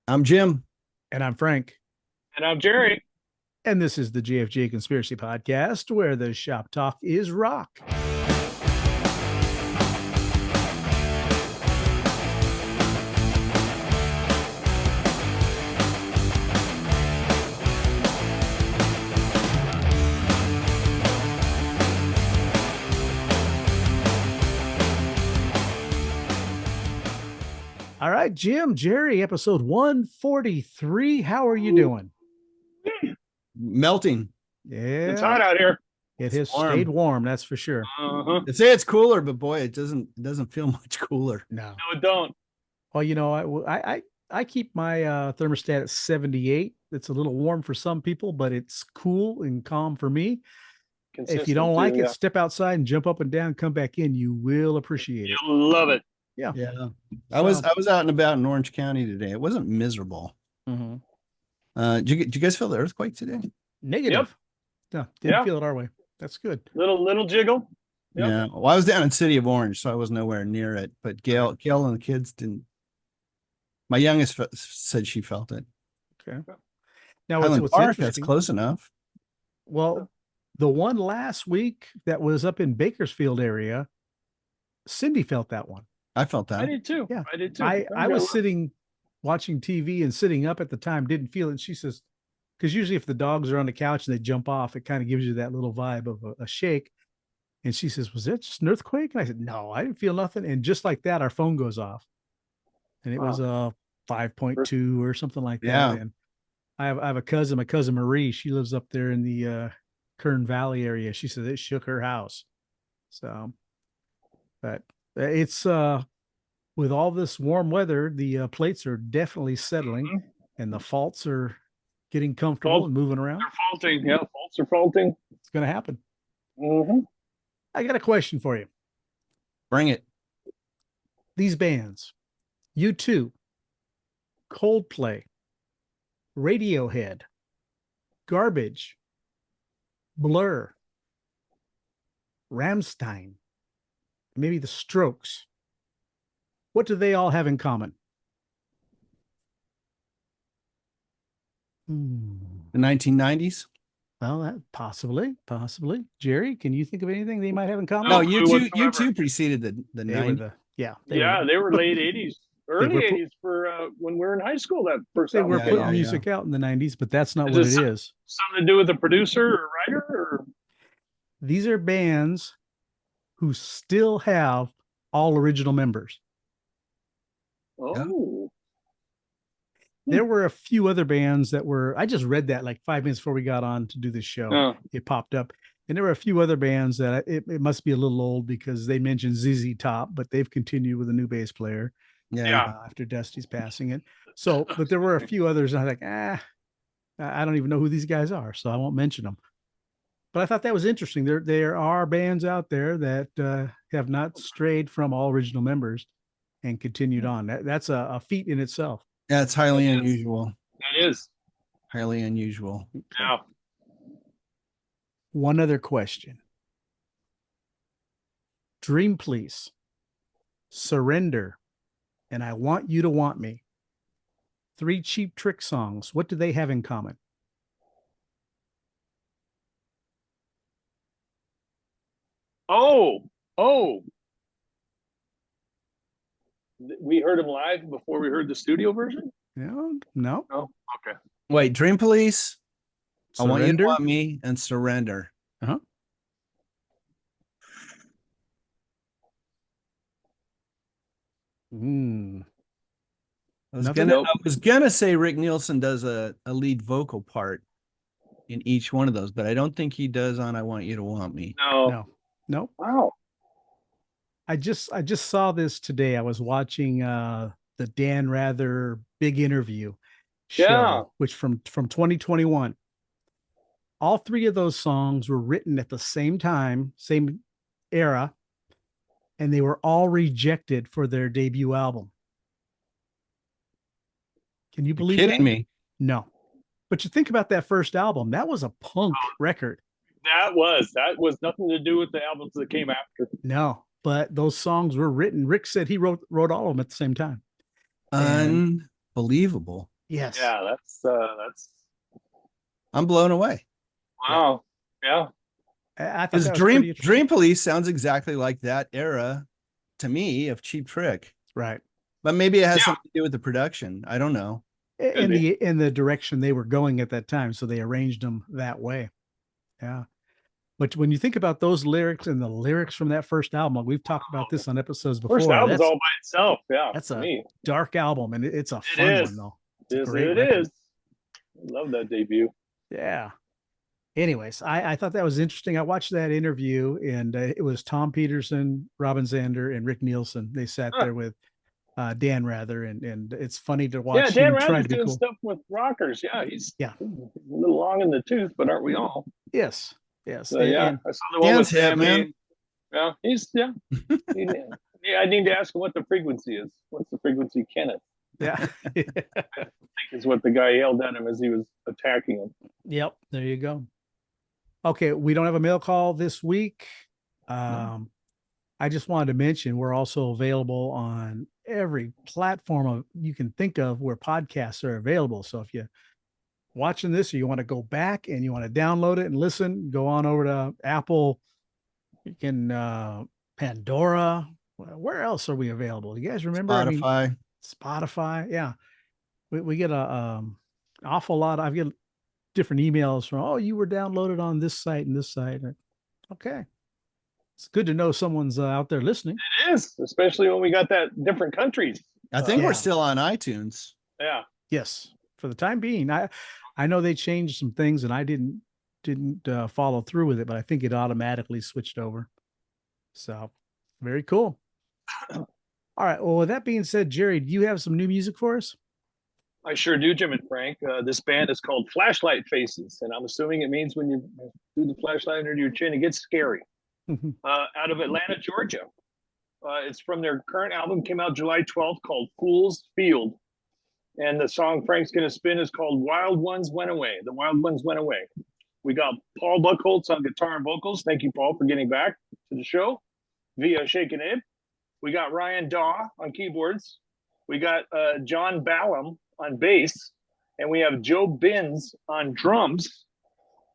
I'm Jim. And I'm Frank. And I'm Jerry. And this is the JFJ Conspiracy Podcast, where the shop talk is rock. All right, Jim, Jerry, episode 143. How are you doing? Melting. Yeah. It's hot out here. It has stayed warm, that's for sure. They say it's cooler, but boy, it doesn't feel much cooler. No, it don't. Well, you know, I keep my thermostat at 78. It's a little warm for some people, but it's cool and calm for me. If you don't like it, step outside and jump up and down, come back in. You will appreciate it. You'll love it. Yeah. I was out and about in Orange County today. It wasn't miserable. Mm-hmm. Did you guys feel the earthquake today? Negative. No, didn't feel it our way. That's good. Little jiggle. Yep. Yeah. Well, I was down in City of Orange, so I was nowhere near it. But Gail and the kids didn't. My youngest said she felt it. Okay. Now, what's Park, that's close enough. Well, the one last week that was up in Bakersfield area, Cindy felt that one. I felt that. I did too. Yeah, I did too. I was sitting watching TV and sitting up at the time, didn't feel it. She says, because usually if the dogs are on the couch and they jump off, it kind of gives you that little vibe of a shake. And she says, was it just an earthquake? And I said, no, I didn't feel nothing. And just like that, our phone goes off. And it was a 5.2 or something like that. And I have a cousin, my cousin Marie. She lives up there in the Kern Valley area. She said it shook her house. So, but it's with all this warm weather, the plates are definitely settling, and the faults are getting comfortable and moving around. They're faulting. Yeah, faults are faulting. It's going to happen. Mm-hmm. I got a question for you. Bring it. These bands, U2, Coldplay, Radiohead, Garbage, Blur, Rammstein, maybe the Strokes. What do they all have in common? The 1990s? Well, that possibly. Jerry, can you think of anything they might have in common? No, U2 preceded the 90s. They were late 80s, early 80s for when we were in high school. That first they were putting music out in the 90s, but that's not what it is. Something to do with the producer or writer? Or? These are bands who still have all original members. Oh. There were a few other bands that were, I just read that like 5 minutes before we got on to do this show. It popped up. And there were a few other bands that it must be a little old because they mentioned ZZ Top, but they've continued with a new bass player. After Dusty's passing it. So, but there were a few others. And I was like, I don't even know who these guys are, so I won't mention them. But I thought that was interesting. There are bands out there that have not strayed from all original members and continued on. That's a feat in itself. Yeah, it's highly unusual. That is. Highly unusual. Yeah. One other question. Dream Police, Surrender, and I Want You to Want Me. 3 Cheap Trick songs. What do they have in common? Oh. We heard them live before we heard the studio version? No. Oh, okay. Wait, Dream Police, Surrender? I Want You to Want Me, and Surrender. Uh-huh. I was gonna say Rick Nielsen does a lead vocal part in each one of those, but I don't think he does on I Want You to Want Me. No. Wow. I just saw this today. I was watching the Dan Rather Big Interview show, which from 2021. All 3 of those songs were written at the same time, same era, and they were all rejected for their debut album. Can you believe You're kidding me? No. But you think about that first album, that was a punk record. That was nothing to do with the albums that came after. No, but those songs were written. Rick said he wrote all of them at the same time. Unbelievable. Yes. Yeah, that's I'm blown away. wow. Yeah. I thought His that was pretty interesting. Dream Police sounds exactly like that era to me of Cheap Trick. Right. But maybe it has Yeah. something to do with the production. I don't know. In the direction they were going at that time, so they arranged them that way. Yeah. But when you think about those lyrics and the lyrics from that first album, like we've talked about this on episodes before. First album's all by itself. Yeah. That's for a me. dark album, and it's a fun one though. It's a great It record. is. I love that debut. Yeah. Anyways, I thought that was interesting. I watched that interview, and it was Tom Peterson, Robin Zander, and Rick Nielsen. They sat there with Dan Rather, and it's funny to watch Dan him try Rather's to be doing cool. stuff with rockers. Yeah, he's Yeah. a little long in the tooth, but aren't we all? Yes. So, yeah, And I saw the one Dan's with hip, Sammy. man. Yeah, I need to ask him what the frequency is. What's the frequency, Kenneth? yeah. I think is what the guy yelled at him as he was attacking him. Yep. There you go. Okay. We don't have a mail call this week. I just wanted to mention we're also available on every platform you can think of where podcasts are available. So if you're watching this or you want to go back and you want to download it and listen, go on over to Apple. You can Pandora. Where else are we available? You guys remember? Spotify. Spotify. Yeah. We get a awful lot. I get different emails from, oh, you were downloaded on this site and this site. Okay. It's good to know someone's out there listening. It is, especially when we got that different countries. I think Yeah. we're still on iTunes. Yeah. Yes. For the time being, I know they changed some things and I didn't follow through with it, but I think it automatically switched over. So very cool. All right. Well, with that being said, Jerry, do you have some new music for us? I sure do, Jim and Frank. This band is called Flashlight Faces, and I'm assuming it means when you do the flashlight under your chin, it gets scary. Out of Atlanta, Georgia. It's from their current album, came out July 12th, called Fool's Field. And the song Frank's going to spin is called Wild Ones Went Away. The Wild Ones Went Away. We got Paul Buchholz on guitar and vocals. Thank you, Paul, for getting back to the show via Shakin' Abe. We got Ryan Daw on keyboards. We got John Ballum on bass. And we have Joe Binns on drums.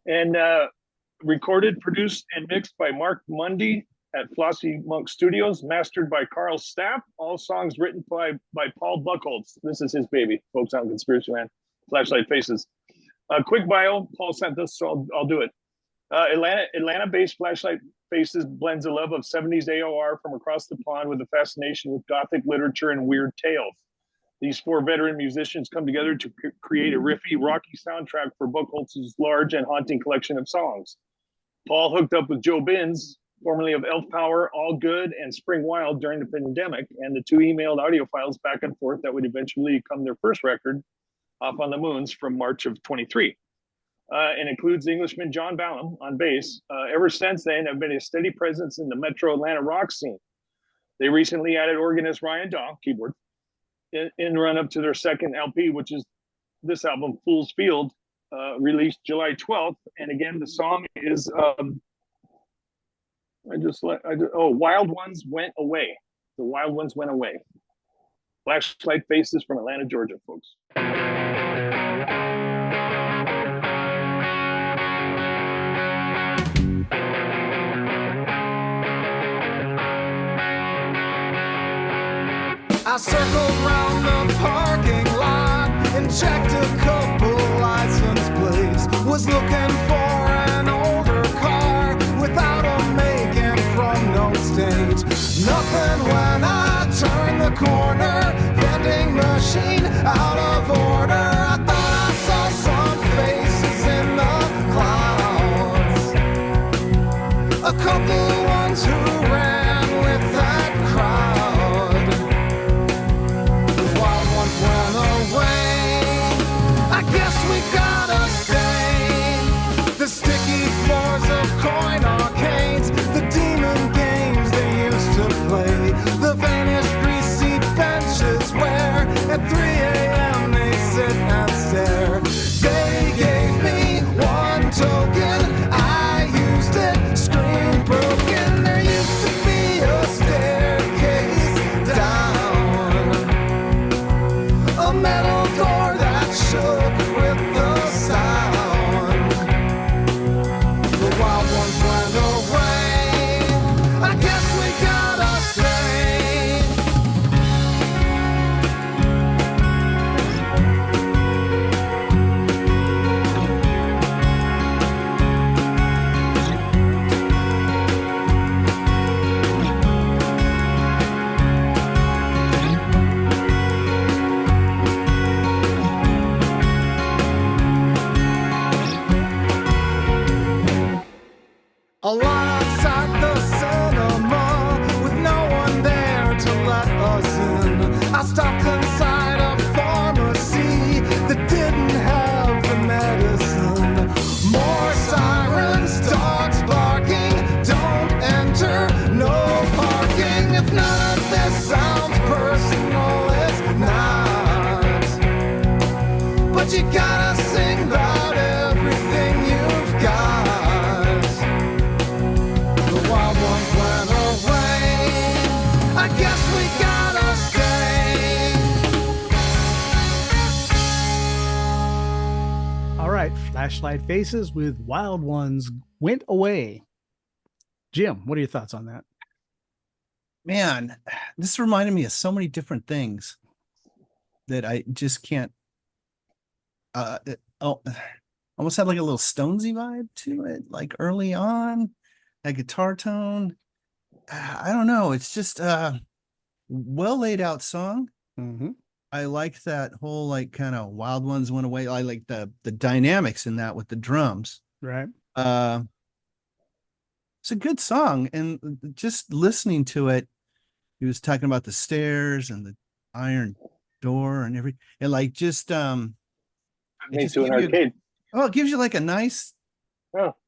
And recorded, produced, and mixed by Mark Mundy at Flossie Monk Studios, mastered by Carl Stapp. All songs written by Paul Buchholz. This is his baby, folks on Conspiracy Land. Flashlight Faces. Quick bio, Paul sent us, so I'll do it. Atlanta-based Flashlight Faces blends a love of 70s AOR from across the pond with a fascination with gothic literature and weird tales. These four veteran musicians come together to create a riffy, rocky soundtrack for Buchholz's large and haunting collection of songs. Paul hooked up with Joe Binns, formerly of Elf Power, All Good, and Spring Wild during the pandemic, and the two emailed audio files back and forth that would eventually become their first record, Off on the Moons, from March of 23. And includes Englishman John Ballum on bass. Ever since then, have been a steady presence in the Metro Atlanta rock scene. They recently added organist Ryan Daw, keyboard, in run-up to their second LP, which is this album, Fool's Field, released July 12th. And again, the song is Wild Ones Went Away. The Wild Ones Went Away. Flashlight Faces from Atlanta, Georgia, folks. I circled round the parking lot and checked a couple license plates. Was looking for an older car without a make from no stage. Nothing when I turned the corner, vending machine out of order. I thought I saw some faces in the clouds, a couple ones who ran with that crowd. The wild ones went away. I guess we gotta stay. The sticky floors of coin arcades, the demon games they used to play, the vanished greasy benches where at 3 a.m. but you gotta sing about everything you've got. The wild ones went away, I guess we gotta stay. All right, Flashlight Faces with Wild Ones Went Away. Jim, what are your thoughts on that? Man, this reminded me of so many different things that I just can't. Almost had like a little Stonesy vibe to it, like early on, that guitar tone. I don't know. It's just well laid out song. Mm-hmm. I like that whole like kind of Wild Ones Went Away. I like the dynamics in that with the drums. Right. It's a good song, and just listening to it, he was talking about the stairs and the iron door and like just Me to an arcade. it gives you like a nice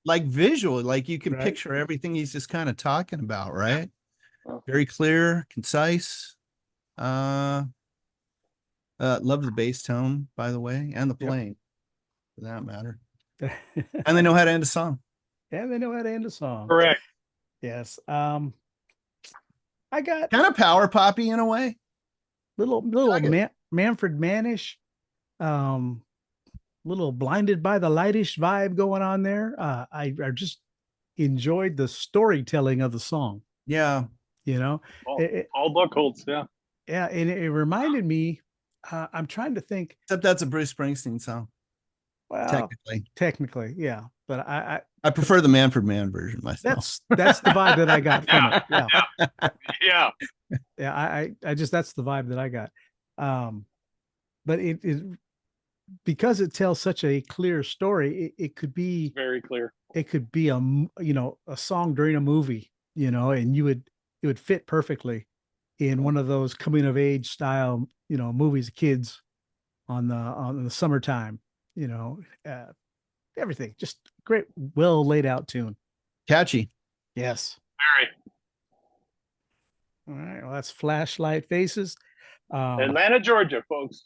like visual, like you can Right. picture everything he's just kind of talking about, right? Oh. Very clear, concise. Love the bass tone, by the way, and the Yep. playing, for that matter. And they know how to end a song. Yeah, they know how to end a song. Correct. Yes. I got Kind of power poppy in a way. little like it. Manfred Mannish, little Blinded by the Lightish vibe going on there. I just enjoyed the storytelling of the song. Yeah. You know, All Buckholz, yeah. yeah, and it reminded me. I'm trying to think. Except that's a Bruce Springsteen song, Well, technically. technically, yeah, but I prefer the Manfred Mann version myself. that's the vibe that I got from it. Yeah. Yeah. Yeah, I just that's the vibe that I got. But it because it tells such a clear story, it could be Very clear. it could be a song during a movie, and it would fit perfectly in one of those coming of age style, movies, kids on the summertime, everything just great, well laid out tune. Catchy. Yes. Very. All right. Well, that's Flashlight Faces. Atlanta, Georgia, folks.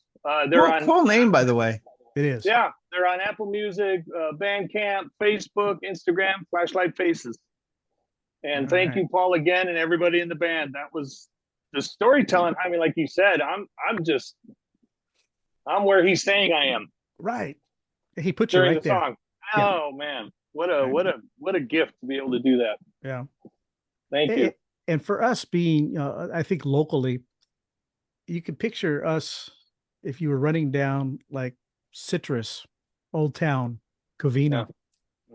They're on. Cool name, by the way. It is. Yeah, they're on Apple Music, Bandcamp, Facebook, Instagram, Flashlight Faces. And All thank right. you, Paul, again, and everybody in the band. That was the storytelling. I mean, like you said, I'm where he's saying I am Right. He put you during right the there. song. Yeah. Oh man, what a gift to be able to do that. Yeah. Thank you. And for us being, I think locally, you could picture us if you were running down like Citrus, Old Town, Covina,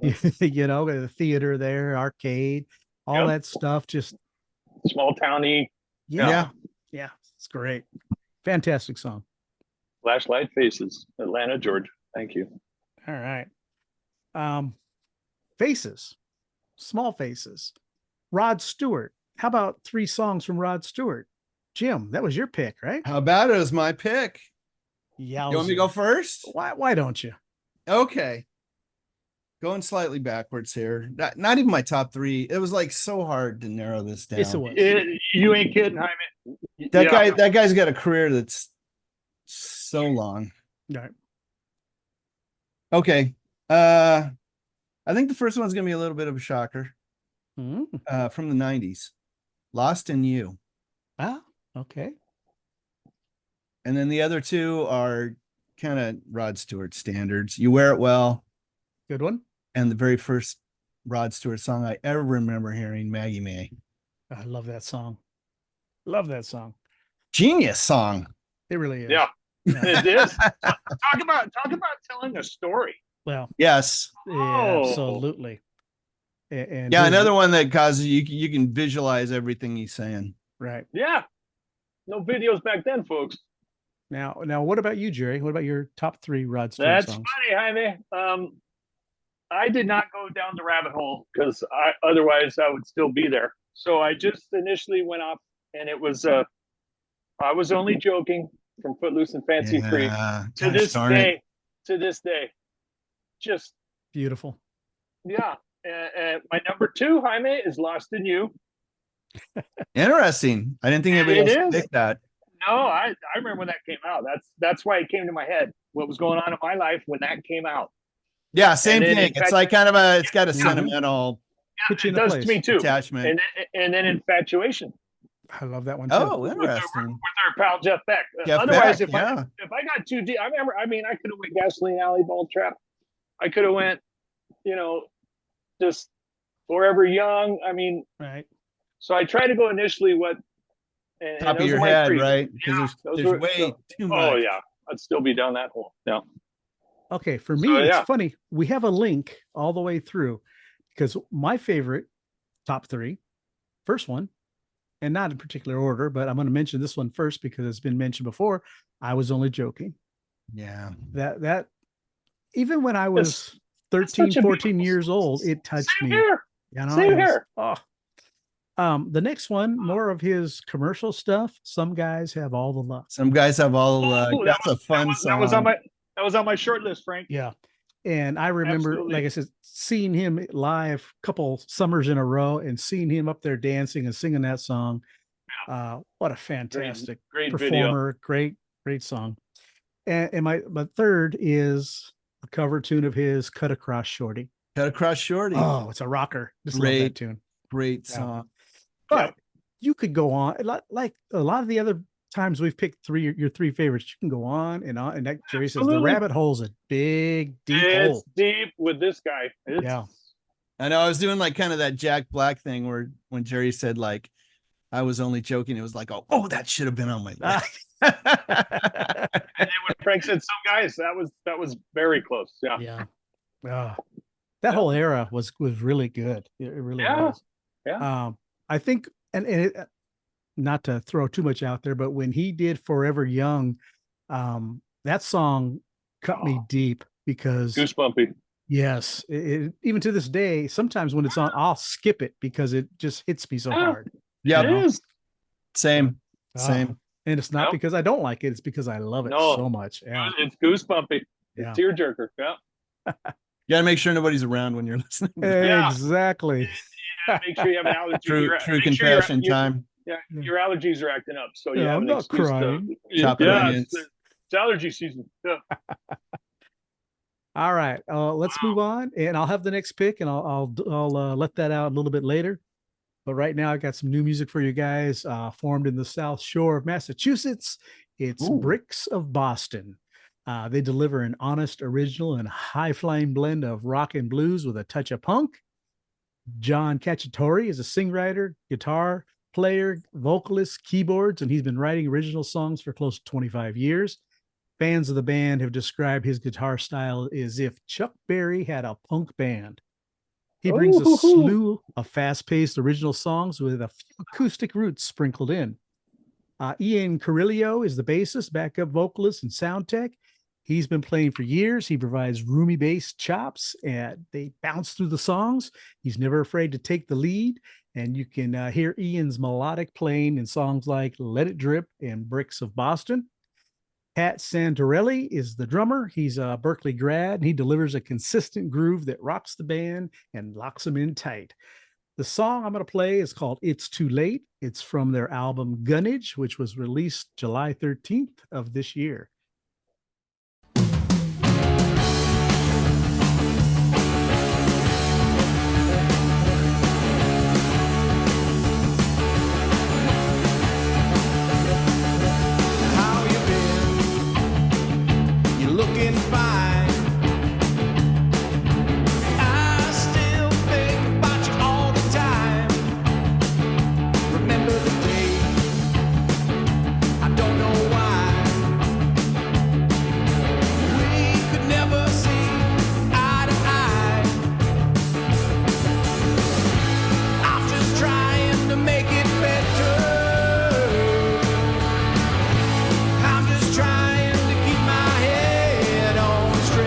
the theater there, arcade, all Yep. that stuff. Just Small towny yeah, it's great, fantastic song. Flashlight Faces, Atlanta, Georgia. Thank you. All right, Faces, Small Faces, Rod Stewart. How about 3 songs from Rod Stewart? Jim, that was your pick, right? How about it? It was my pick. Yeah. You want me to go first? Why don't you? Okay. Going slightly backwards here. Not even my top 3. It was like so hard to narrow this down. Yes, it was. You ain't kidding, Jaime. That guy's got a career that's so long. All right. Okay. I think the first one's gonna be a little bit of a shocker. Mm. From the 90s. Lost in You. Ah, okay. And then the other 2 are kind of Rod Stewart standards. You Wear It Well, Good one. and the very first Rod Stewart song I ever remember hearing, Maggie May. I love that song. Love that song. Genius song. It really is. Yeah, Yeah. it is. Talk about telling a story. Well, Yes. yeah, Oh. absolutely. And Yeah, his- another one that causes you can visualize everything he's saying. right. Yeah. No videos back then, folks. Now, what about you, Jerry? What about your top 3 Rod Stewart That's songs? funny, Jaime. I did not go down the rabbit hole because otherwise I would still be there. So I just initially went off, and it was I was only joking from Footloose and Fancy Free. To Gosh this darn it. day, just Beautiful. yeah. And my number 2, Jaime, is Lost in You. Interesting. I didn't think anybody It else would is. pick that. No, I remember when that came out. That's why it came to my head. What was going on in my life when that came out? Yeah, same And then thing. It's like kind of it's got a Yeah. sentimental Put you It in a does place. to me too. attachment. And then Infatuation I love that one too. Oh, with interesting. our pal Jeff Beck. Jeff Otherwise, Beck, if yeah. I got too deep, I could have went Gasoline Alley, Ball Trap. I could have went, just Forever Young. I mean, Right. so I try to go initially what Top of those your are my head, three. right? Because those there's were- way too much. Oh yeah, I'd still be down that hole. Yeah. Okay, for me, So, it's yeah. funny. We have a link all the way through because my favorite top three, first one, and not in particular order, but I'm going to mention this one first because it's been mentioned before. I was only joking. Yeah. That even when I was 13, such a 14 beautiful years song. old, it touched Same me. here. You know, Same it was- here. oh. The next one, more of his commercial stuff. Some guys have all the luck. Some guys have all Oh, that's a fun song. That was on my short list, Frank. Yeah. And I remember, Absolutely. like I said, seeing him live a couple summers in a row and seeing him up there dancing and singing that song. What a fantastic Great video. performer. Great song. And my third is a cover tune of his, Cut Across Shorty. Cut Across Shorty. Oh, it's a rocker. Just love that Great. tune. Great Yeah. song. But you could go on like a lot of the other times we've picked your three favorites. You can go on. And that Jerry says the Absolutely. rabbit hole's a big, deep It's hole. deep with this guy. Yeah. I know I was doing like kind of that Jack Black thing where when Jerry said like I was only joking, it was like, oh, that should have been on my list. And then when Frank said some guys, that was very close. Yeah. Yeah. That whole era was really good. It really Yeah. was. Yeah. I think, and it, not to throw too much out there, but when he did Forever Young, that song cut me deep because Goosebumpy. yes, even to this day, sometimes when it's on, I'll skip it because it just hits me so hard. Yeah, It is. same. And it's not Yep. because I don't like it; it's because I love it No. so much. Yeah, It's goosebumpy. Yeah. It's tearjerker. Yeah. You gotta make sure nobody's around when you're listening. Yeah. Exactly. Make sure you have an allergy. True Make sure confession time. Yeah, your allergies are acting up, so you Yeah, have I'm an not excuse crying. Chopping yeah, onions. it's allergy season. Yeah. All right, let's move on, and I'll have the next pick, and I'll let that out a little bit later. But right now, I got some new music for you guys. Formed in the South Shore of Massachusetts, it's Ooh. Bricks of Boston. They deliver an honest, original, and high-flying blend of rock and blues with a touch of punk. John Cacciatore is a songwriter, guitar player, vocalist, keyboards, and he's been writing original songs for close to 25 years. Fans of the band have described his guitar style as if Chuck Berry had a punk band. He brings a slew of fast-paced original songs with a few acoustic roots sprinkled in. Ian Carrillo is the bassist, backup vocalist, and sound tech. He's been playing for years. He provides roomy bass chops, and they bounce through the songs. He's never afraid to take the lead, and you can hear Ian's melodic playing in songs like Let It Drip and Bricks of Boston. Pat Santorelli is the drummer. He's a Berkeley grad, and he delivers a consistent groove that rocks the band and locks them in tight. The song I'm going to play is called It's Too Late. It's from their album Gunnage, which was released July 13th of this year. How you been? You looking fine. I still think about you all the time. Remember the day? I don't know why. We could never see eye to eye. I'm just trying to make it better. I'm just trying to keep my head on straight.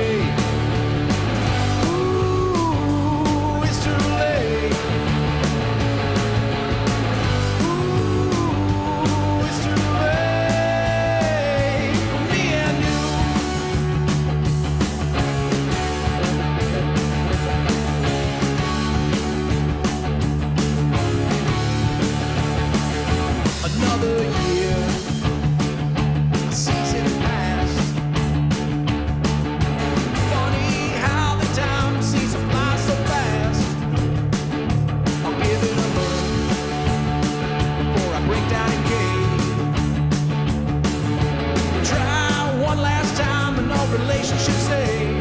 relationship say?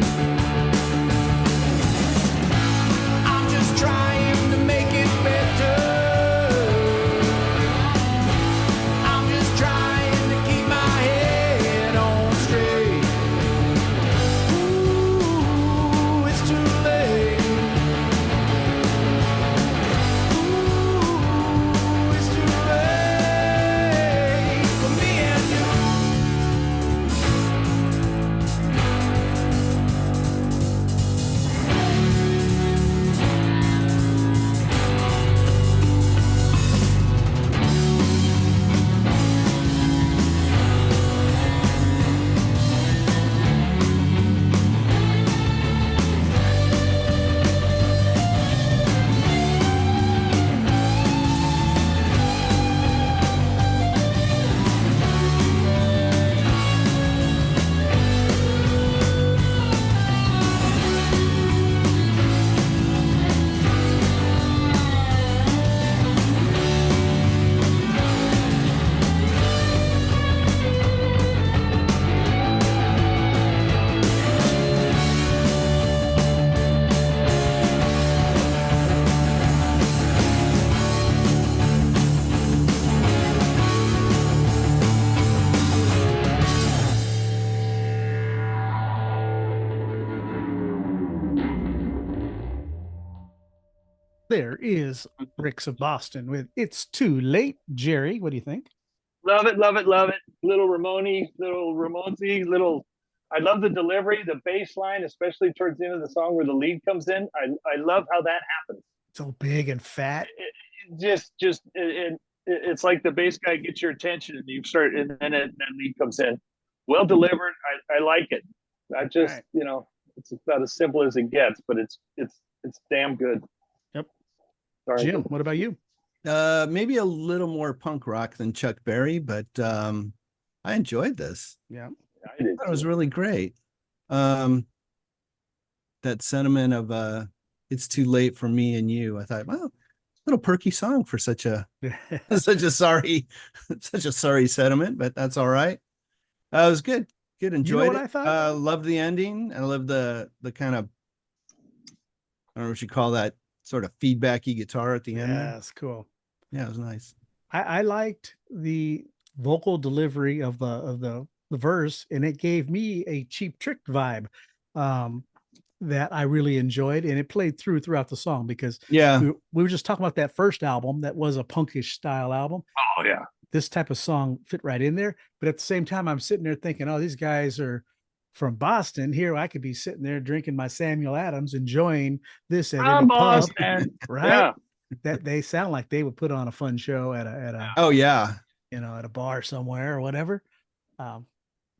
I'm just trying to make it better. I'm just trying to keep my head on straight. Ooh, it's too late. Ooh, it's too late for me and you. There is Ricks of Boston with It's Too Late. Jerry, what do you think? Love it, love it, love it. Little Ramone, little Ramonesy, little. I love the delivery, the bass line, especially towards the end of the song where the lead comes in. I love how that happens. So big and fat. It's like the bass guy gets your attention and you start, and then that lead comes in. Well delivered. I like it. I just, Right. it's about as simple as it gets, but it's damn good. Yep. Sorry. Jim, what about you? Maybe a little more punk rock than Chuck Berry, but I enjoyed this. Yeah. I did. It was really great. That sentiment of it's too late for me and you. I thought, well, little perky song for such a such a sorry sentiment, but that's all right. It was good. Enjoyed what it. I thought? Loved the ending. I loved the kind of, I don't know what you call that, sort of feedbacky guitar at the end. Yeah, that's cool. Yeah, it was nice. I liked the vocal delivery of the verse, and it gave me a Cheap Trick vibe that I really enjoyed, and it played throughout the song because Yeah. we were just talking about that first album that was a punkish style album. Oh yeah. This type of song fit right in there, but at the same time, I'm sitting there thinking, oh, these guys are from Boston. Here, I could be sitting there drinking my Samuel Adams, enjoying this at any pub, Boston. right? Yeah. That they sound like they would put on a fun show at a Oh yeah. at a bar somewhere or whatever.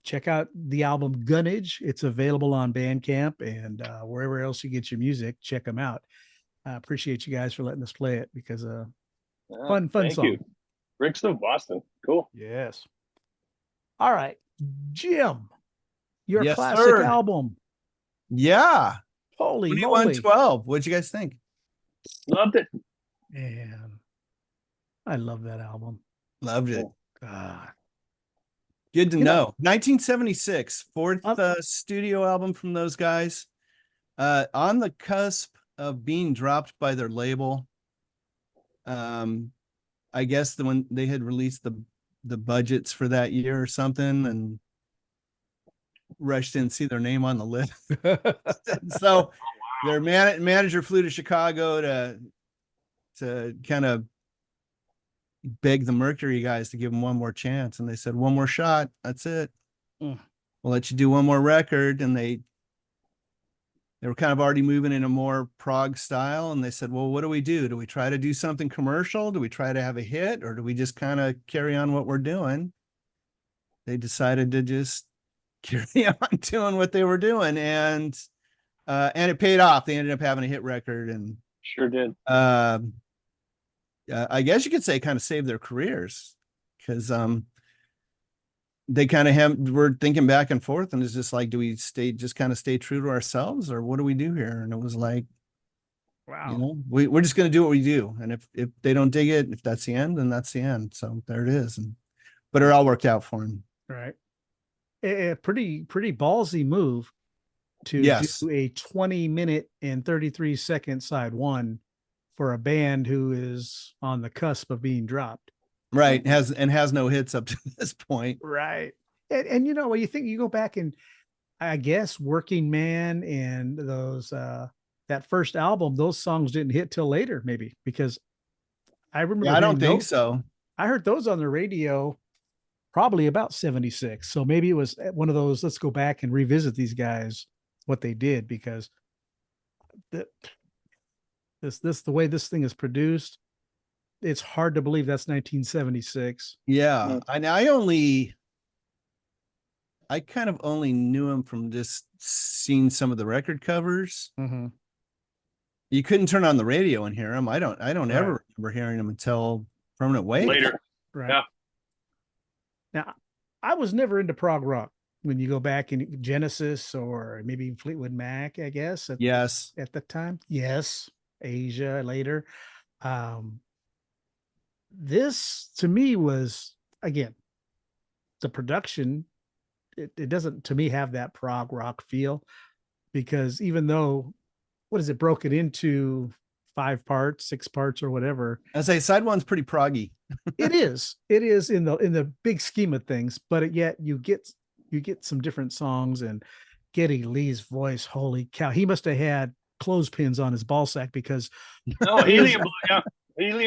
Check out the album Gunnage. It's available on Bandcamp and wherever else you get your music. Check them out. I appreciate you guys for letting us play it because fun Thank song. you. Ricks of Boston. Cool. Yes. All right, Jim, your Yes, classic sir. album. Yeah. Holy moly! 2112. What'd you guys think? Loved it. Man, I love that album. Loved it. God. Good to You know- know. 1976, fourth studio album from those guys. On the cusp of being dropped by their label. I guess when they had released the budgets for that year or something and rushed in to see their name on the list. So their manager flew to Chicago to kind of beg the Mercury guys to give them one more chance. And they said, one more shot. That's it. We'll let you do one more record. And they were kind of already moving in a more prog style. And they said, well, what do we do? Do we try to do something commercial? Do we try to have a hit? Or do we just kind of carry on what we're doing? They decided to just carry on doing what they were doing. And it paid off. They ended up having a hit record and Sure did. I guess you could say kind of saved their careers because they kind of were thinking back and forth, and it's just like, do we stay true to ourselves, or what do we do here? And it was like, Wow. We're just going to do what we do, and if they don't dig it, if that's the end, then that's the end. So there it is. But it all worked out for him. Right. a pretty ballsy move to Yes. do a 20-minute and 33-second side one for a band who is on the cusp of being dropped. Right. Has no hits up to this point. Right. And you know, when you think, you go back and I guess Working Man and those that first album, those songs didn't hit till later, maybe, because I remember Yeah, I don't hearing think so. I heard those on the radio probably about 76. So maybe it was one of those, let's go back and revisit these guys, what they did, because the way this thing is produced, it's hard to believe that's 1976. Yeah. I kind of only knew him from just seeing some of the record covers. Mm-hmm. You couldn't turn on the radio and hear him. I don't Right. ever remember hearing him until Permanent Wave. Later. Right. Yeah. Now, I was never into prog rock. When you go back in Genesis or maybe Fleetwood Mac, I guess. Yes. At the time. Yes. Asia later. This to me was, again, the production. It doesn't to me have that prog rock feel, because even though, what is it, broken into 5 parts, 6 parts, or whatever. I say side one's pretty proggy. It is in the big scheme of things, but yet you get some different songs. And Geddy Lee's voice, holy cow, he must have had clothespins on his ball sack, because helium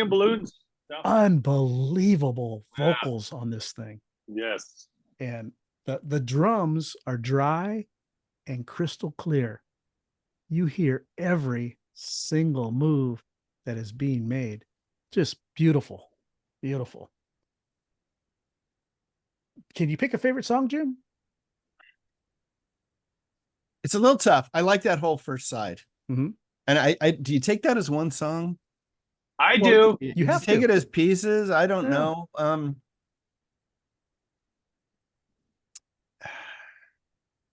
balloons. Yeah. Unbelievable vocals on this thing. Yes. And the drums are dry and crystal clear. You hear every single move that is being made. Just beautiful. Beautiful. Can you pick a favorite song, Jim? It's a little tough. I like that whole first side. Mm-hmm. And I do you take that as one song? I do. You have take to. it as pieces. I don't know.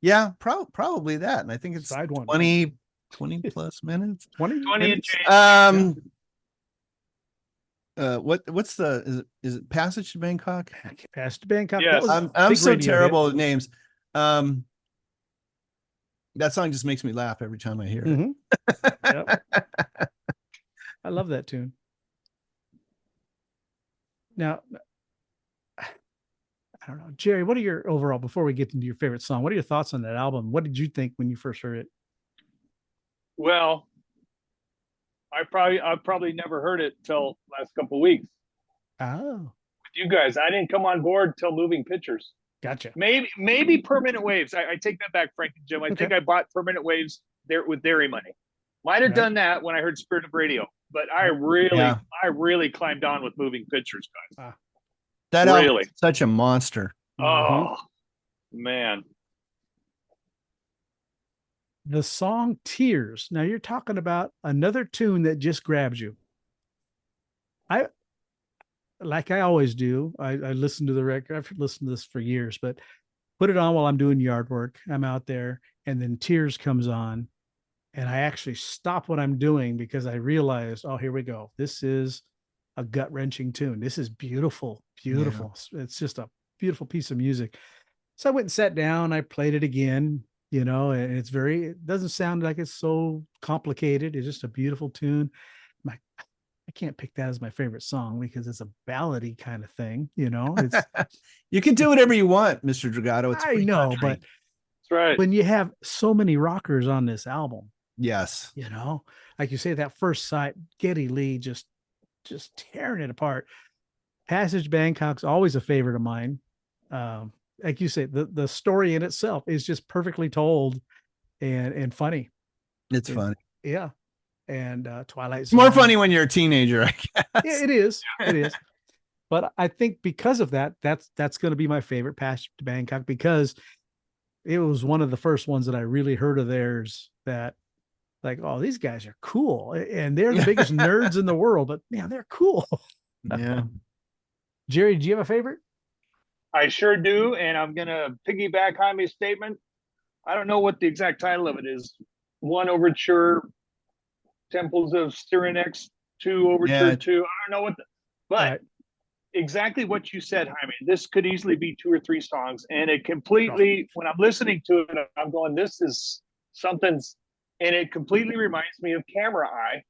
Yeah, probably that. And I think it's Side one. 20 plus minutes. 20 20 and minutes? change. What's is it Passage to Bangkok? Passage to Bangkok. Yes. I'm so terrible at names. That song just makes me laugh every time I hear it. Mm-hmm. Yep. I love that tune. Now, I don't know, Jerry, what are your overall, before we get into your favorite song, what are your thoughts on that album? What did you think when you first heard it? Well, I probably never heard it till last couple of weeks Oh, with you guys. I didn't come on board till Moving Pictures. gotcha. Maybe Permanent Waves. I take that back, Frank and Jim. I think I bought Permanent Waves there with dairy money. Might have done that when I heard Spirit of Radio, but I really climbed on with Moving Pictures, guys. That Really? album is such a monster. Oh man. The song Tears. Now you're talking about another tune that just grabs you. Like I always do, I listen to the record. I've listened to this for years, but put it on while I'm doing yard work. I'm out there, and then Tears comes on, and I actually stop what I'm doing because I realize, oh, here we go. This is a gut-wrenching tune. This is beautiful, beautiful. Yeah. It's just a beautiful piece of music. So I went and sat down. I played it again, and it doesn't sound like it's so complicated. It's just a beautiful tune. I can't pick that as my favorite song because it's a ballady kind of thing, It's you can do whatever you want, Mr. Dragato. I know, country. But that's right. When you have so many rockers on this album, yes, like you say, that first side, Geddy Lee just tearing it apart. Passage Bangkok's always a favorite of mine. Like you say, the story in itself is just perfectly told and funny. It's funny. Yeah. And Twilight It's more funny when you're a teenager, I guess. Yeah, it is. It is. But I think because of that, that's going to be my favorite, Passage to Bangkok, because it was one of the first ones that I really heard of theirs that, like, oh, these guys are cool. And they're the biggest nerds in the world, but man, they're cool. Yeah. Jerry, do you have a favorite? I sure do. And I'm going to piggyback Jaime's statement. I don't know what the exact title of it is. 1 Overture, Temples of Syrinx, 2 Overture, 2. I don't know but exactly what you said, Jaime. This could easily be 2 or 3 songs, and it completely, when I'm listening to it, I'm going, this is something's, and it completely reminds me of Camera Eye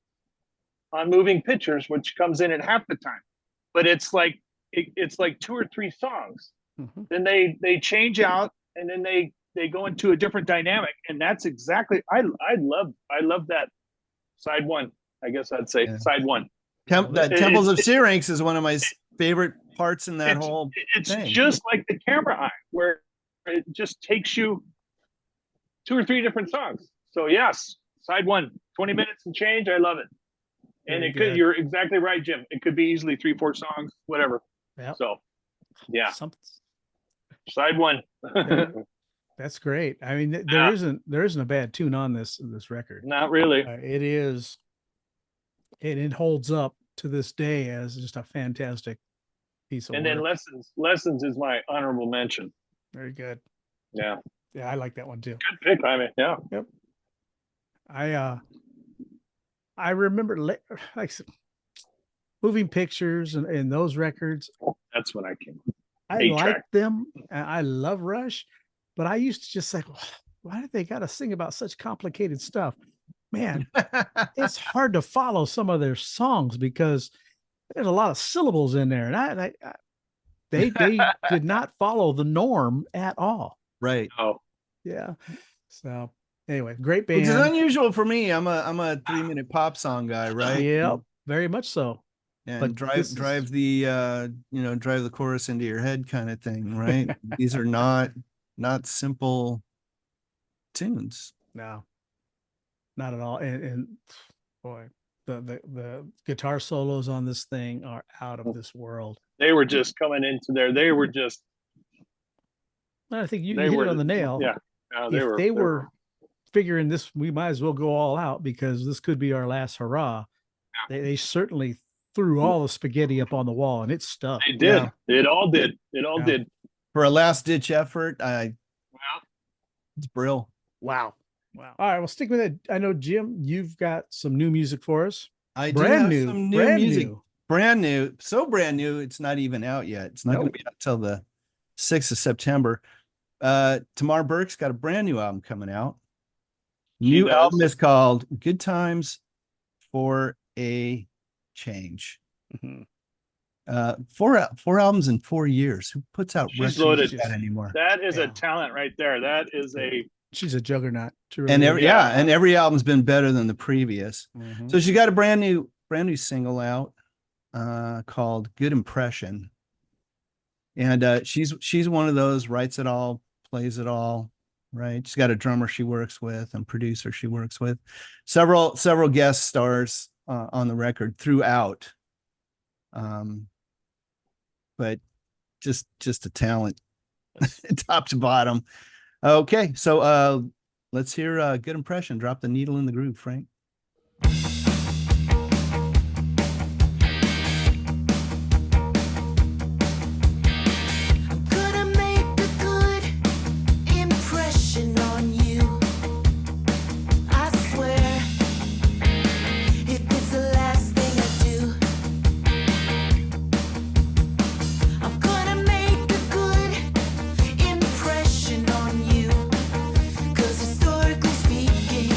on Moving Pictures, which comes in at half the time. But it's like it's like 2 or 3 songs. Then they change out, and then they go into a different dynamic, and that's exactly I love that side one. I guess I'd say side one. Temples of Syrinx is one of my favorite parts in that whole it's thing. Just like the Camera Eye, where it just takes you 2 or 3 different songs. So yes, side one, 20 minutes and change. I love it. And Very it could, good. you're exactly right, Jim. It could be easily 3, 4 songs, whatever. Yep. So yeah, Something. side one. That's great. I mean, Yeah. there isn't a bad tune on this record. Not really. It is, and it holds up to this day as just a fantastic piece of And work. then lessons is my honorable mention. Very good. Yeah, Yeah, I like that one too. good pick, Jaime. Yeah, I remember like I said, Moving Pictures and those records. that's when I came. I 8-track. like them. And I love Rush, but I used to just say, why do they got to sing about such complicated stuff? Man, it's hard to follow some of their songs because there's a lot of syllables in there, and they did not follow the norm at all. Right. Oh, Yeah. So anyway, great Which is band. unusual for me. I'm a 3-minute pop song guy, right? Yep, very much so. And But this is- drive the chorus into your head kind of thing, right? These are not simple tunes. No, not at all. And boy, the guitar solos on this thing are out of this world. they were just coming into there. They were just. I think you They hit were it on the nail. Yeah, If they were figuring this, we might as well go all out because this could be our last hurrah. They certainly threw all the spaghetti up on the wall and it stuck. They did. Yeah. It all did. It all Yeah. did. For a last ditch effort, Well, it's brill. Wow. All right, well, stick with it. I know, Jim, you've got some new music for us. I do Brand have new, some new brand music. new. Brand new. So brand new, it's not even out yet. It's not going to Nope. be out till the 6th of September. Tamar Berk's got a brand new album coming out. New does. album is called Good Times for a Change. Mhm. 4 albums in 4 years. Who puts out She's records loaded. like that anymore? that is Yeah. a talent right there. That is a. She's a juggernaut. She And really is. every album's been better than the previous. Mhm. So she got a brand new single out called Good Impression. And she's one of those, writes it all, plays it all, right? She's got a drummer she works with and producer she works with. Several guest stars on the record throughout. But just a talent top to bottom. Okay, so let's hear Good Impression. Drop the needle in the groove, Frank. Gonna make a good impression on you. I swear, if it's the last thing I do, I'm gonna make a good impression on you. 'Cause historically speaking,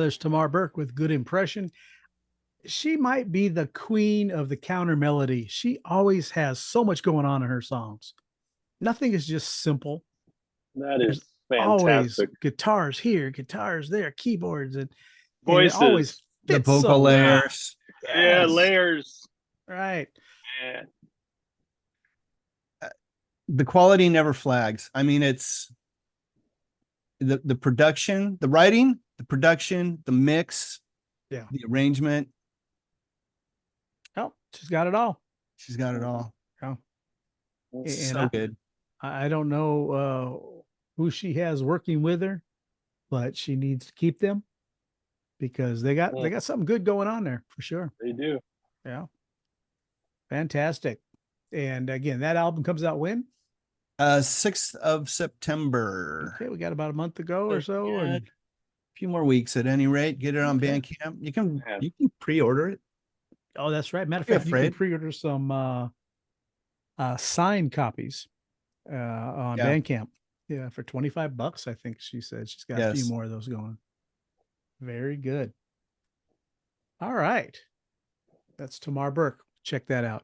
there's Tamar Berk with Good Impression. She might be the queen of the counter melody. She always has so much going on in her songs. Nothing is just simple. That There's is always fantastic. guitars here, guitars there, keyboards, and it Voices. always The fits vocal so well. layers. Yeah, Yes. layers. Right. Yeah. The quality never flags. I mean, it's the production, the writing, the production, the mix, Yeah. the arrangement. Oh, she's got it all. She's got it all. And So good. I don't know who she has working with her, but she needs to keep them because they got something good going on there for sure. They do. Yeah. Fantastic. And again, that album comes out when? 6th of September. Okay, we got about a month ago or so. Yeah, And a few more weeks at any rate. Get it on Okay. Bandcamp. You can Yeah. pre-order it. oh, that's right. Matter of Don't be fact, you can afraid. pre-order some signed copies on Yeah. Bandcamp. Yeah, for $25, I think she said. She's got a few Yes. more of those going. Very good. All right. That's Tamar Berk. Check that out.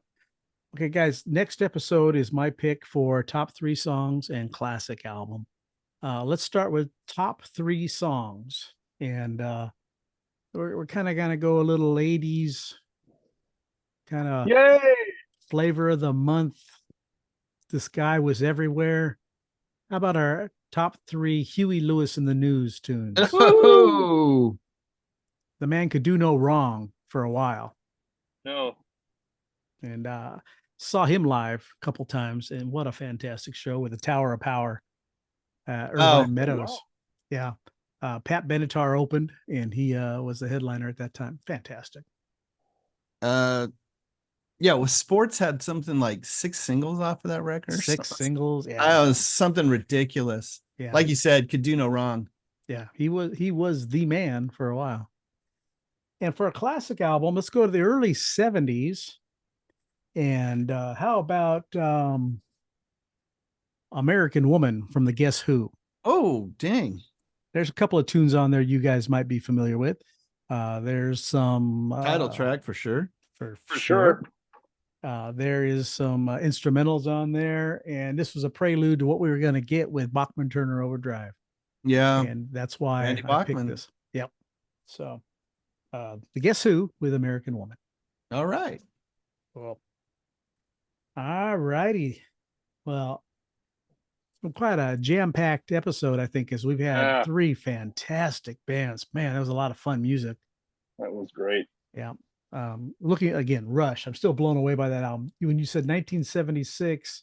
Okay, guys, next episode is my pick for top 3 songs and classic album. Let's start with top 3 songs. And we're kind of going to go a little 80s kind of Yay! flavor of the month. The Sky Was Everywhere. How about our top 3 Huey Lewis and the News tunes? Woo! The man could do no wrong for a while. No. And saw him live a couple times, and what a fantastic show with the Tower of Power, Irvine Meadows. wow. Yeah. Pat Benatar opened, and he was the headliner at that time. Fantastic. Yeah, well, Sports had something like 6 singles off of that record. 6 singles. Yeah. That was something ridiculous. Yeah. Like you said, could do no wrong. Yeah. He was the man for a while. And for a classic album, let's go to the early 70s. And how about American Woman from the Guess Who? Oh, dang. There's a couple of tunes on there you guys might be familiar with. There's some Title track for sure. for sure. There is some instrumentals on there, and this was a prelude to what we were going to get with Bachman Turner Overdrive, Yeah. and that's why Randy I Bachman. picked this. Yep. So, the Guess Who with American Woman. All right. Well, all righty. Well, it's been quite a jam-packed episode, I think, as we've had Yeah. 3 fantastic bands. Man, that was a lot of fun music. That was great. Yeah. Looking again, Rush. I'm still blown away by that album. When you said 1976,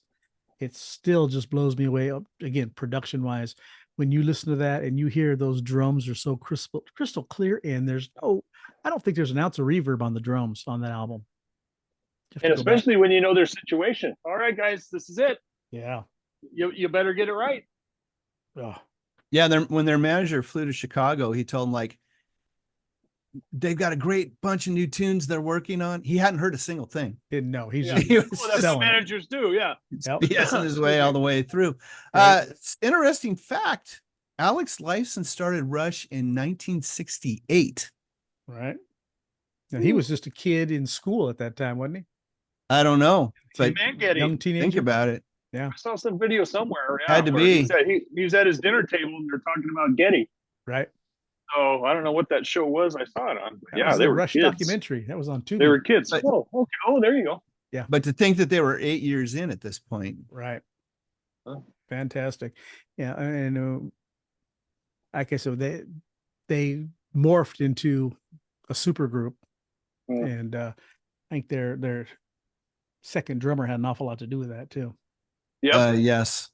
it still just blows me away. Again, production-wise, when you listen to that and you hear those drums are so crystal clear, and I don't think there's an ounce of reverb on the drums on that album. And especially when you know their situation. All right, guys, this is it. Yeah. You better get it right. Oh, Yeah, when their manager flew to Chicago, he told them, like, they've got a great bunch of new tunes they're working on. He hadn't heard a single thing. didn't know. He's Yeah. just He was Well, that's what selling it. managers do. Yeah. Yep. BSing his way all the way through. Right. Interesting fact. Alex Lifeson started Rush in 1968. Right. And he was just a kid in school at that time, wasn't I don't know, but Man, get he? Young him. teenager. think about it. I saw some video somewhere. Yeah, Had to where be. He was at his dinner table and they're talking about Getty. Right. So I don't know what that show was. I saw it on. But That yeah, was they the were Rush kids. documentary. That was on Tubi. They were kids. But- Oh, okay. Oh, there you go. But to think that they were 8 years in at this point. Right. Oh. Fantastic. Yeah. And like I said, they morphed into a super group. Mm. And I think their second drummer had an awful lot to do with that too. Yeah, Yes.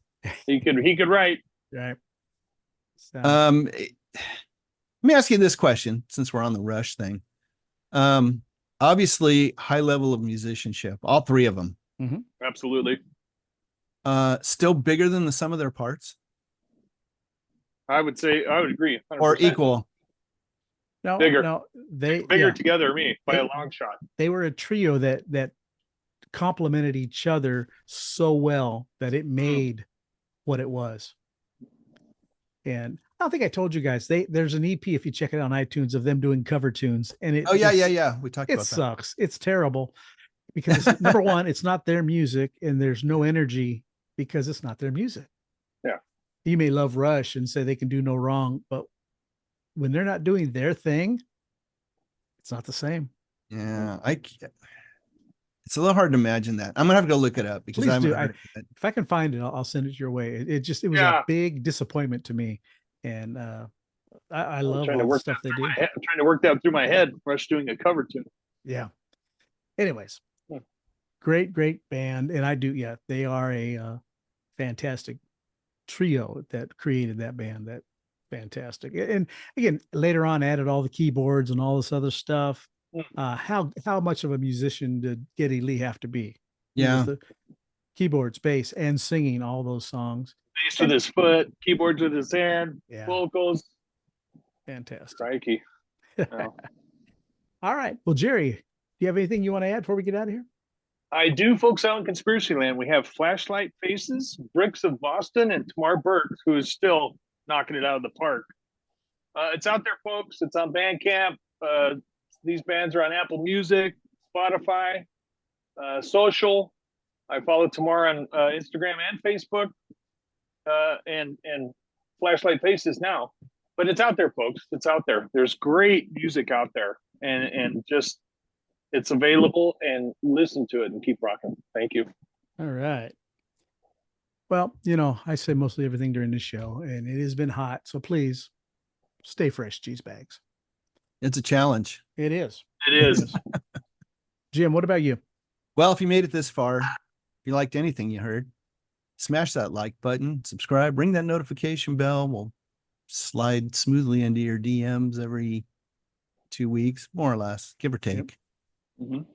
he could write. Right. So, Let me ask you this question, since we're on the Rush thing. Obviously, high level of musicianship, all 3 of them. Absolutely. Still bigger than the sum of their parts, I would agree. 100%. or equal. no, bigger. no, they Bigger yeah, together, me by They- a long shot. they were a trio that complemented each other so well that it made what it was. And I don't think I told you guys. There's an EP if you check it on iTunes of them doing cover tunes, and it Oh yeah. We talked it about that. sucks. It's terrible because number one, it's not their music, and there's no energy because it's not their music. Yeah. You may love Rush and say they can do no wrong, but when they're not doing their thing, it's not the same. Yeah, it's a little hard to imagine that. I'm gonna have to go look it up because Please I'm do. If I can find it, I'll send it your way. It was Yeah. a big disappointment to me, and I love trying to all the work stuff they do. I'm trying to work that through my head. Rush doing a cover tune. Yeah. Anyways, Hmm. great band, and I do. Yeah, they are a fantastic trio that created that band. That fantastic, and again, later on added all the keyboards and all this other stuff. How much of a musician did Geddy Lee have to be? He was Yeah. the keyboards, bass, and singing all those songs. Bass with his foot, keyboards with his hand, Yeah. vocals. Fantastic. Crikey. Yeah. All right. Well, Jerry, do you have anything you want to add before we get out of here? I do, folks, out in Conspiracy Land. We have Flashlight Faces, Bricks of Boston, and Tamar Berk, who is still knocking it out of the park. It's out there, folks. It's on Bandcamp. These bands are on Apple Music, Spotify, social. I follow Tamar on Instagram and Facebook, and Flashlight Faces now. But it's out there, folks. It's out there. There's great music out there, and just it's available. And listen to it and keep rocking. Thank you. All right. Well, I say mostly everything during this show, and it has been hot. So please stay fresh, cheese bags. It's a challenge. It is. It is. Jim, what about you? Well, if you made it this far, if you liked anything you heard, smash that like button, subscribe, ring that notification bell. We'll slide smoothly into your DMs every 2 weeks, more or less, give or take. Mhm.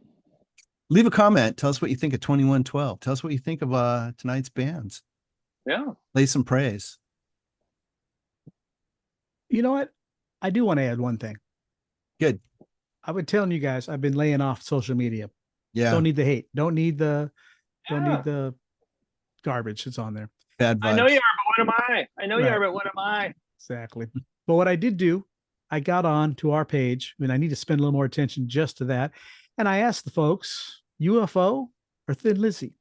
Leave a comment. Tell us what you think of 2112. Tell us what you think of tonight's bands. Yeah. Lay some praise. You know what? I do want to add one thing. Good. I've been telling you guys, I've been laying off social media. Yeah. Don't need the hate. Don't need the Yeah. garbage that's on there. Bad vibes. I know you are, but what am I? I know you Right. are, but what am I? Exactly. But what I did do, I got on to our page, and I need to spend a little more attention just to that. And I asked the folks, UFO or Thin Lizzy?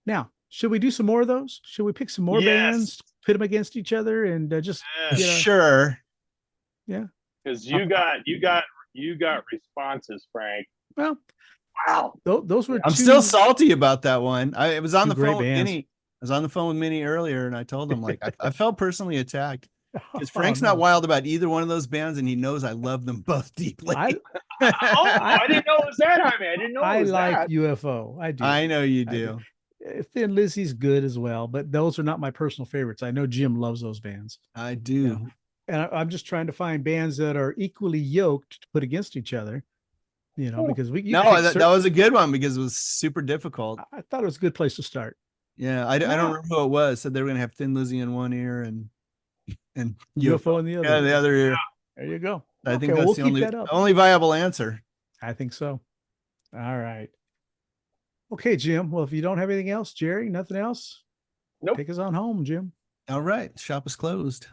Now, should we do some more of those? Should we pick some more Yes. bands, pit them against each other, and just Yes. Sure. Because you got responses, Frank. well, Wow. those were I'm two- still salty about that one. I was on Two the great phone with bands. Minnie. I was on the phone with Minnie earlier, and I told him I felt personally attacked because Oh, Frank's no. not wild about either one of those bands, and he knows I love them both deeply. I I didn't know it was that, Jaime. I didn't know it I was like that. UFO. I do. I know you I do. do. Thin Lizzy's good as well, but those are not my personal favorites. I know Jim loves those bands. I do. And I'm just trying to find bands that are equally yoked to put against each other, because you No, pick that was a good one because it was super difficult. I thought it was a good place to start. Yeah, I don't remember who it was. Said they were gonna have Thin Lizzy in one ear and UFO in the other. yeah, the other ear. There you go. I think Okay, that's we'll the keep that up. only viable answer. I think so. All right. Okay, Jim. Well, if you don't have anything else, Jerry, nothing else? Nope. Take us on home, Jim. All right, shop is closed.